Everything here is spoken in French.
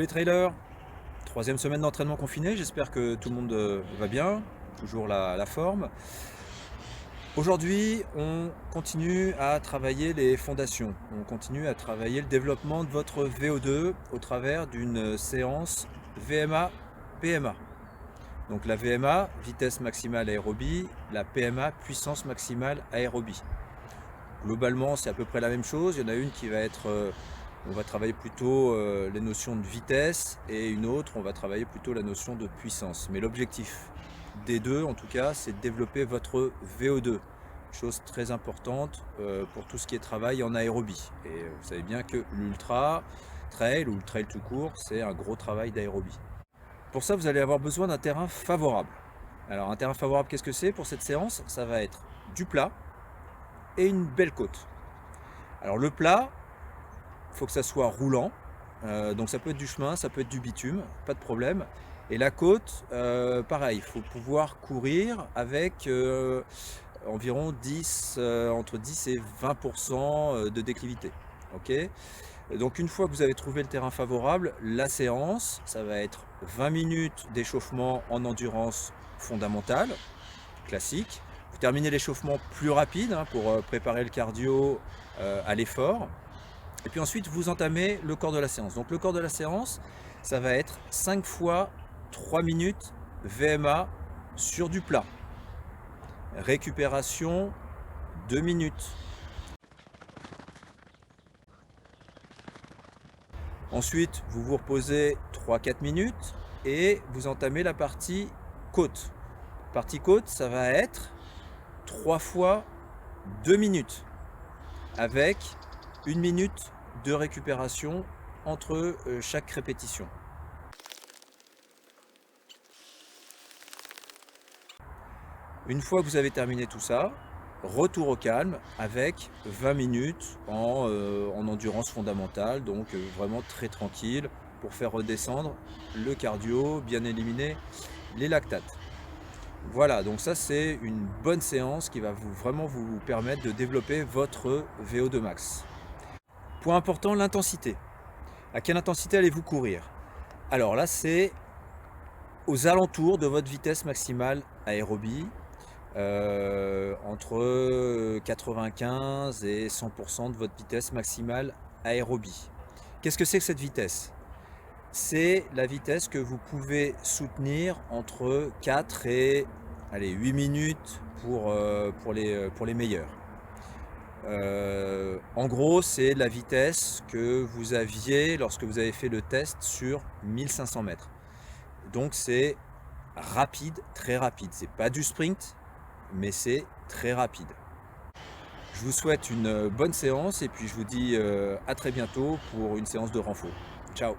Salut les trailers, troisième semaine d'entraînement confiné, j'espère que tout le monde va bien, toujours la forme. Aujourd'hui, on continue à travailler les fondations, on continue à travailler le développement de votre VO2 au travers d'une séance VMA-PMA. Donc la VMA, vitesse maximale aérobie, la PMA, puissance maximale aérobie. Globalement, c'est à peu près la même chose. Il y en a une qui va être, on va travailler plutôt les notions de vitesse et une autre, on va travailler plutôt la notion de puissance. Mais l'objectif des deux, en tout cas, c'est de développer votre VO2. Chose très importante pour tout ce qui est travail en aérobie. Et vous savez bien que l'ultra trail ou le trail tout court, c'est un gros travail d'aérobie. Pour ça, vous allez avoir besoin d'un terrain favorable. Alors un terrain favorable, qu'est-ce que c'est pour cette séance? Ça va être du plat et une belle côte. Alors le plat, il faut que ça soit roulant, donc ça peut être du chemin, ça peut être du bitume, pas de problème. Et la côte, pareil, il faut pouvoir courir avec environ 10, entre 10 et 20% de déclivité. Ok. Donc une fois que vous avez trouvé le terrain favorable, la séance, ça va être 20 minutes d'échauffement en endurance fondamentale, classique. Vous terminez l'échauffement plus rapide pour préparer le cardio à l'effort. Et puis ensuite, vous entamez le corps de la séance. Donc le corps de la séance, ça va être 5 fois 3 minutes VMA sur du plat. Récupération 2 minutes. Ensuite, vous vous reposez 3-4 minutes et vous entamez la partie côte. Partie côte, ça va être 3 fois 2 minutes avec 1 minute de récupération entre chaque répétition. Une fois que vous avez terminé tout ça, retour au calme avec 20 minutes en endurance fondamentale, donc vraiment très tranquille pour faire redescendre le cardio, bien éliminer les lactates. Voilà, donc ça c'est une bonne séance qui va vraiment vous permettre de développer votre VO2 max. Point important, l'intensité. À quelle intensité allez-vous courir? Alors là, c'est aux alentours de votre vitesse maximale aérobie, entre 95 et 100% de votre vitesse maximale aérobie. Qu'est-ce que c'est que cette vitesse? C'est la vitesse que vous pouvez soutenir entre 4 et 8 minutes pour les meilleurs. En gros, c'est la vitesse que vous aviez lorsque vous avez fait le test sur 1500 mètres. Donc c'est rapide, très rapide. C'est pas du sprint, mais c'est très rapide. Je vous souhaite une bonne séance et puis je vous dis à très bientôt pour une séance de renfort. Ciao!